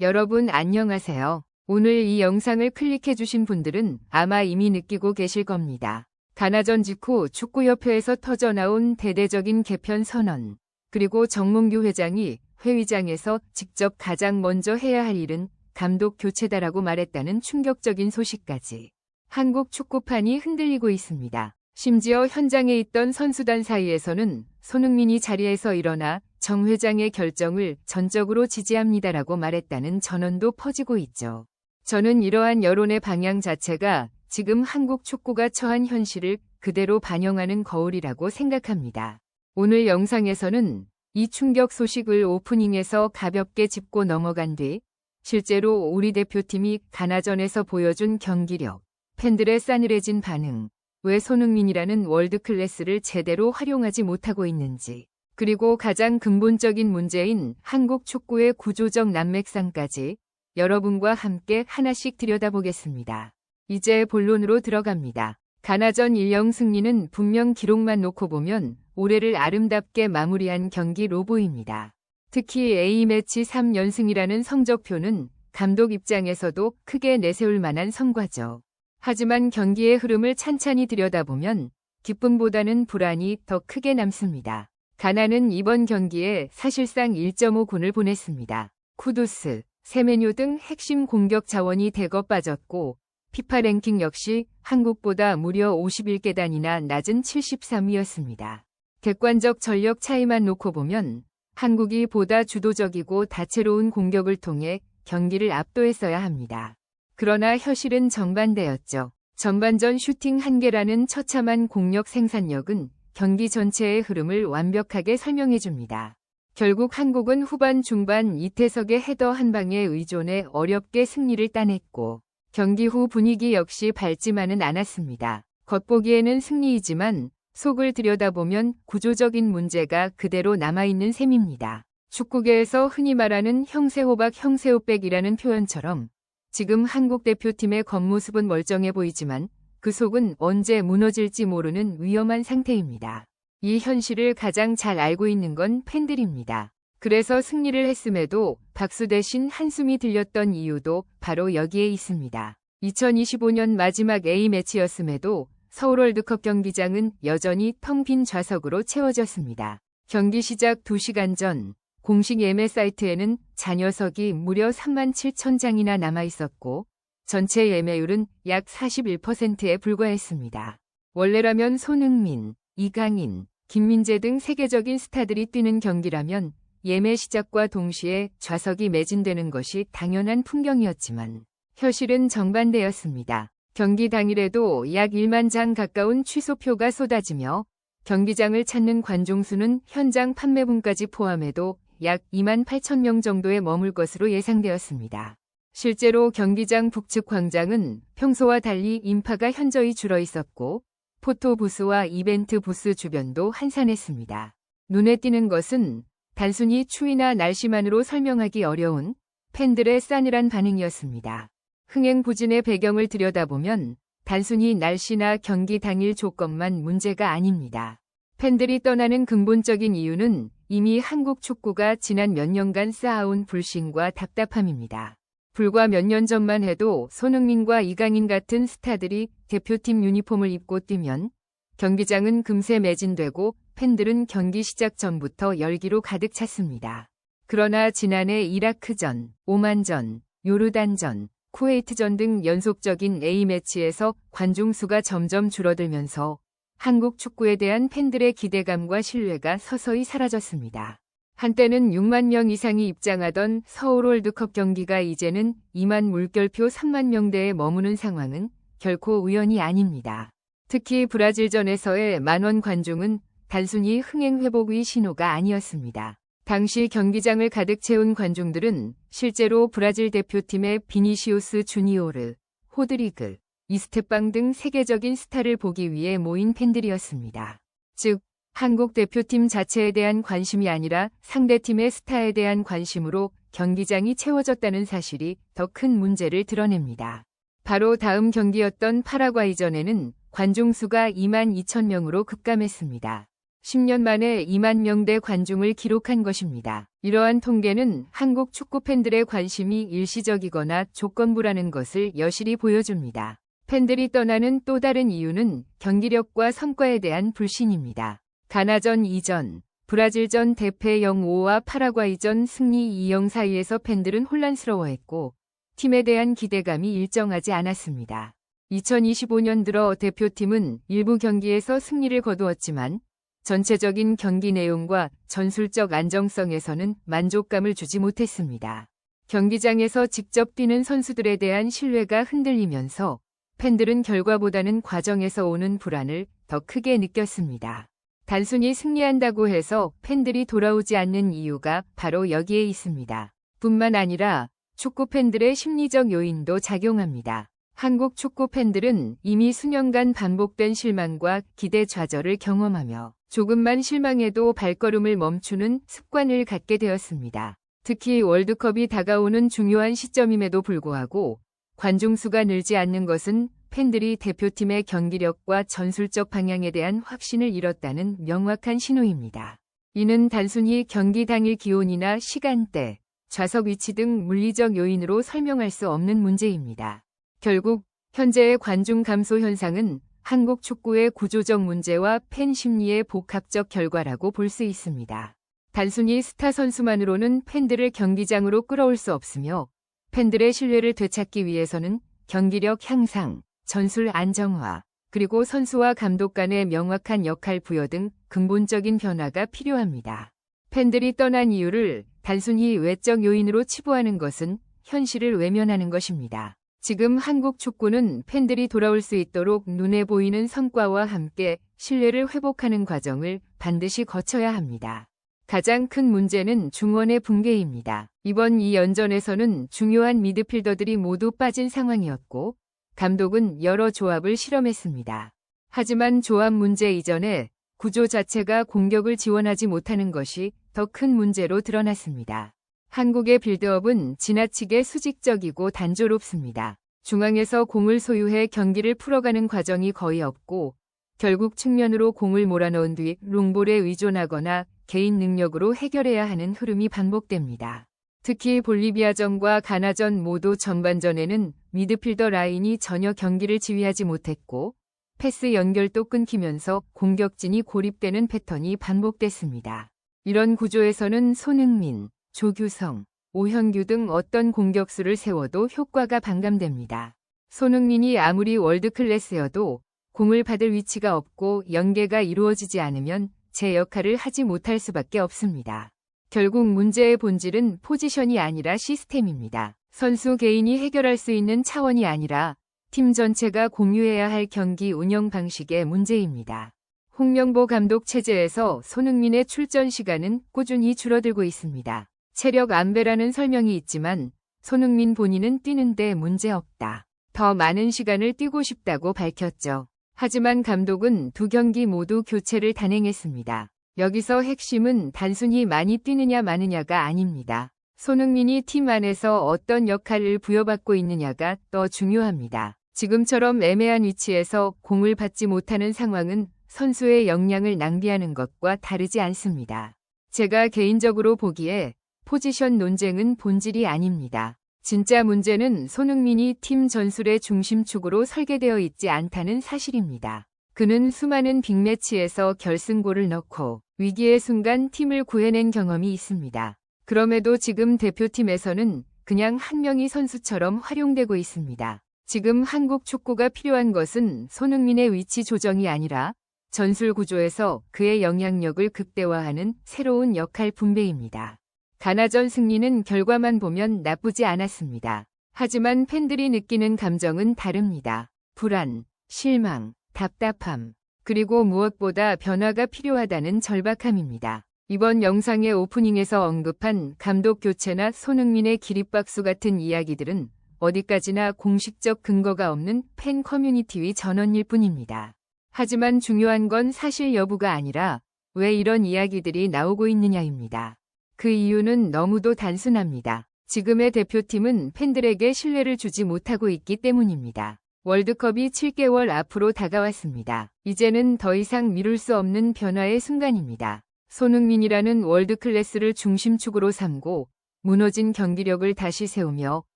여러분 안녕하세요. 오늘 이 영상을 클릭해주신 분들은 아마 이미 느끼고 계실 겁니다. 가나전 직후 축구협회에서 터져나온 대대적인 개편 선언, 그리고 정몽규 회장이 회의장에서 직접 가장 먼저 해야 할 일은 감독 교체다라고 말했다는 충격적인 소식까지 한국 축구판이 흔들리고 있습니다. 심지어 현장에 있던 선수단 사이에서는 손흥민이 자리에서 일어나 정 회장의 결정을 전적으로 지지합니다라고 말했다는 전언도 퍼지고 있죠. 저는 이러한 여론의 방향 자체가 지금 한국 축구가 처한 현실을 그대로 반영하는 거울이라고 생각합니다. 오늘 영상에서는 이 충격 소식을 오프닝에서 가볍게 짚고 넘어간 뒤 실제로 우리 대표팀이 가나전에서 보여준 경기력, 팬들의 싸늘해진 반응, 왜 손흥민이라는 월드클래스를 제대로 활용하지 못하고 있는지, 그리고 가장 근본적인 문제인 한국 축구의 구조적 난맥상까지 여러분과 함께 하나씩 들여다보겠습니다. 이제 본론으로 들어갑니다. 가나전 1-0 승리는 분명 기록만 놓고 보면 올해를 아름답게 마무리한 경기로 보입니다. 특히 A매치 3연승이라는 성적표는 감독 입장에서도 크게 내세울 만한 성과죠. 하지만 경기의 흐름을 찬찬히 들여다보면 기쁨보다는 불안이 더 크게 남습니다. 가나는 이번 경기에 사실상 1.5군을 보냈습니다. 쿠두스, 세메뇨 등 핵심 공격 자원이 대거 빠졌고 피파 랭킹 역시 한국보다 무려 51계단이나 낮은 73위였습니다. 객관적 전력 차이만 놓고 보면 한국이 보다 주도적이고 다채로운 공격을 통해 경기를 압도했어야 합니다. 그러나 현실은 정반대였죠. 전반전 슈팅 1개라는 처참한 공격 생산력은 경기 전체의 흐름을 완벽하게 설명해줍니다. 결국 한국은 후반 중반 이태석의 헤더 한 방에 의존해 어렵게 승리를 따냈고 경기 후 분위기 역시 밝지만은 않았습니다. 겉보기에는 승리이지만 속을 들여다보면 구조적인 문제가 그대로 남아있는 셈입니다. 축구계에서 흔히 말하는 형세호박 형세호백이라는 표현처럼 지금 한국 대표팀의 겉모습은 멀쩡해 보이지만 그 속은 언제 무너질지 모르는 위험한 상태입니다. 이 현실을 가장 잘 알고 있는 건 팬들입니다. 그래서 승리를 했음에도 박수 대신 한숨이 들렸던 이유도 바로 여기에 있습니다. 2025년 마지막 A매치였음에도 서울 월드컵 경기장은 여전히 텅 빈 좌석으로 채워졌습니다. 경기 시작 2시간 전 공식 예매 사이트에는 잔여석이 무려 37,000장이나 남아있었고 전체 예매율은 약 41%에 불과했습니다. 원래라면 손흥민, 이강인, 김민재 등 세계적인 스타들이 뛰는 경기라면 예매 시작과 동시에 좌석이 매진되는 것이 당연한 풍경이었지만 현실은 정반대였습니다. 경기 당일에도 약 1만 장 가까운 취소표가 쏟아지며 경기장을 찾는 관중 수는 현장 판매분까지 포함해도 약 2만 8천 명 정도에 머물 것으로 예상되었습니다. 실제로 경기장 북측 광장은 평소와 달리 인파가 현저히 줄어 있었고 포토부스와 이벤트 부스 주변도 한산했습니다. 눈에 띄는 것은 단순히 추위나 날씨만으로 설명하기 어려운 팬들의 싸늘한 반응이었습니다. 흥행부진의 배경을 들여다보면 단순히 날씨나 경기 당일 조건만 문제가 아닙니다. 팬들이 떠나는 근본적인 이유는 이미 한국 축구가 지난 몇 년간 쌓아온 불신과 답답함입니다. 불과 몇 년 전만 해도 손흥민과 이강인 같은 스타들이 대표팀 유니폼을 입고 뛰면 경기장은 금세 매진되고 팬들은 경기 시작 전부터 열기로 가득 찼습니다. 그러나 지난해 이라크전, 오만전, 요르단전, 쿠웨이트전 등 연속적인 A매치에서 관중 수가 점점 줄어들면서 한국 축구에 대한 팬들의 기대감과 신뢰가 서서히 사라졌습니다. 한때는 6만 명 이상이 입장하던 서울 월드컵 경기가 이제는 2만 물결표 3만 명대에 머무는 상황은 결코 우연이 아닙니다. 특히 브라질전에서의 만원 관중은 단순히 흥행 회복의 신호가 아니었습니다. 당시 경기장을 가득 채운 관중들은 실제로 브라질 대표팀의 비니시우스 주니오르, 호드리그, 이스테빵 등 세계적인 스타를 보기 위해 모인 팬들이었습니다. 즉, 한국 대표팀 자체에 대한 관심이 아니라 상대팀의 스타에 대한 관심으로 경기장이 채워졌다는 사실이 더 큰 문제를 드러냅니다. 바로 다음 경기였던 파라과이전에는 관중 수가 2만 2천 명으로 급감했습니다. 10년 만에 2만 명대 관중을 기록한 것입니다. 이러한 통계는 한국 축구 팬들의 관심이 일시적이거나 조건부라는 것을 여실히 보여줍니다. 팬들이 떠나는 또 다른 이유는 경기력과 성과에 대한 불신입니다. 가나전 이전, 브라질전 대패 0-5와 파라과이전 승리 2-0 사이에서 팬들은 혼란스러워했고 팀에 대한 기대감이 일정하지 않았습니다. 2025년 들어 대표팀은 일부 경기에서 승리를 거두었지만 전체적인 경기 내용과 전술적 안정성에서는 만족감을 주지 못했습니다. 경기장에서 직접 뛰는 선수들에 대한 신뢰가 흔들리면서 팬들은 결과보다는 과정에서 오는 불안을 더 크게 느꼈습니다. 단순히 승리한다고 해서 팬들이 돌아오지 않는 이유가 바로 여기에 있습니다. 뿐만 아니라 축구 팬들의 심리적 요인도 작용합니다. 한국 축구 팬들은 이미 수년간 반복된 실망과 기대 좌절을 경험하며 조금만 실망해도 발걸음을 멈추는 습관을 갖게 되었습니다. 특히 월드컵이 다가오는 중요한 시점임에도 불구하고 관중 수가 늘지 않는 것은 팬들이 대표팀의 경기력과 전술적 방향에 대한 확신을 잃었다는 명확한 신호입니다. 이는 단순히 경기 당일 기온이나 시간대, 좌석 위치 등 물리적 요인으로 설명할 수 없는 문제입니다. 결국 현재의 관중 감소 현상은 한국 축구의 구조적 문제와 팬 심리의 복합적 결과라고 볼 수 있습니다. 단순히 스타 선수만으로는 팬들을 경기장으로 끌어올 수 없으며 팬들의 신뢰를 되찾기 위해서는 경기력 향상, 전술 안정화, 그리고 선수와 감독 간의 명확한 역할 부여 등 근본적인 변화가 필요합니다. 팬들이 떠난 이유를 단순히 외적 요인으로 치부하는 것은 현실을 외면하는 것입니다. 지금 한국 축구는 팬들이 돌아올 수 있도록 눈에 보이는 성과와 함께 신뢰를 회복하는 과정을 반드시 거쳐야 합니다. 가장 큰 문제는 중원의 붕괴입니다. 이번 2연전에서는 중요한 미드필더들이 모두 빠진 상황이었고 감독은 여러 조합을 실험했습니다. 하지만 조합 문제 이전에 구조 자체가 공격을 지원하지 못하는 것이 더 큰 문제로 드러났습니다. 한국의 빌드업은 지나치게 수직적이고 단조롭습니다. 중앙에서 공을 소유해 경기를 풀어가는 과정이 거의 없고 결국 측면으로 공을 몰아넣은 뒤 롱볼에 의존하거나 개인 능력으로 해결해야 하는 흐름이 반복됩니다. 특히 볼리비아전과 가나전 모두 전반전에는 미드필더 라인이 전혀 경기를 지휘하지 못했고 패스 연결도 끊기면서 공격진이 고립되는 패턴이 반복됐습니다. 이런 구조에서는 손흥민, 조규성, 오현규 등 어떤 공격수를 세워도 효과가 반감됩니다. 손흥민이 아무리 월드클래스여도 공을 받을 위치가 없고 연계가 이루어지지 않으면 제 역할을 하지 못할 수밖에 없습니다. 결국 문제의 본질은 포지션이 아니라 시스템입니다. 선수 개인이 해결할 수 있는 차원이 아니라 팀 전체가 공유해야 할 경기 운영 방식의 문제입니다. 홍명보 감독 체제에서 손흥민의 출전 시간은 꾸준히 줄어들고 있습니다. 체력 안배라는 설명이 있지만 손흥민 본인은 뛰는데 문제없다. 더 많은 시간을 뛰고 싶다고 밝혔죠. 하지만 감독은 두 경기 모두 교체를 단행했습니다. 여기서 핵심은 단순히 많이 뛰느냐 마느냐가 아닙니다. 손흥민이 팀 안에서 어떤 역할을 부여받고 있느냐가 더 중요합니다. 지금처럼 애매한 위치에서 공을 받지 못하는 상황은 선수의 역량을 낭비하는 것과 다르지 않습니다. 제가 개인적으로 보기에 포지션 논쟁은 본질이 아닙니다. 진짜 문제는 손흥민이 팀 전술의 중심축으로 설계되어 있지 않다는 사실입니다. 그는 수많은 빅매치에서 결승골을 넣고 위기의 순간 팀을 구해낸 경험이 있습니다. 그럼에도 지금 대표팀에서는 그냥 한 명의 선수처럼 활용되고 있습니다. 지금 한국 축구가 필요한 것은 손흥민의 위치 조정이 아니라 전술 구조에서 그의 영향력을 극대화하는 새로운 역할 분배입니다. 가나전 승리는 결과만 보면 나쁘지 않았습니다. 하지만 팬들이 느끼는 감정은 다릅니다. 불안, 실망, 답답함, 그리고 무엇보다 변화가 필요하다는 절박함입니다. 이번 영상의 오프닝에서 언급한 감독 교체나 손흥민의 기립박수 같은 이야기들은 어디까지나 공식적 근거가 없는 팬 커뮤니티의 전언일 뿐입니다. 하지만 중요한 건 사실 여부가 아니라 왜 이런 이야기들이 나오고 있느냐입니다. 그 이유는 너무도 단순합니다. 지금의 대표팀은 팬들에게 신뢰를 주지 못하고 있기 때문입니다. 월드컵이 7개월 앞으로 다가왔습니다. 이제는 더 이상 미룰 수 없는 변화의 순간입니다. 손흥민이라는 월드클래스를 중심축으로 삼고 무너진 경기력을 다시 세우며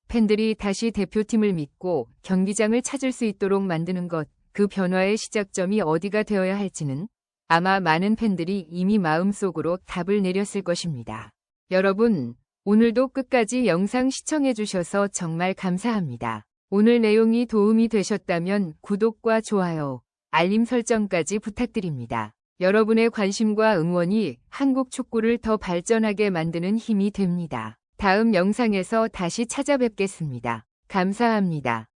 팬들이 다시 대표팀을 믿고 경기장을 찾을 수 있도록 만드는 것, 그 변화의 시작점이 어디가 되어야 할지는 아마 많은 팬들이 이미 마음속으로 답을 내렸을 것입니다. 여러분, 오늘도 끝까지 영상 시청해주셔서 정말 감사합니다. 오늘 내용이 도움이 되셨다면 구독과 좋아요, 알림 설정까지 부탁드립니다. 여러분의 관심과 응원이 한국 축구를 더 발전하게 만드는 힘이 됩니다. 다음 영상에서 다시 찾아뵙겠습니다. 감사합니다.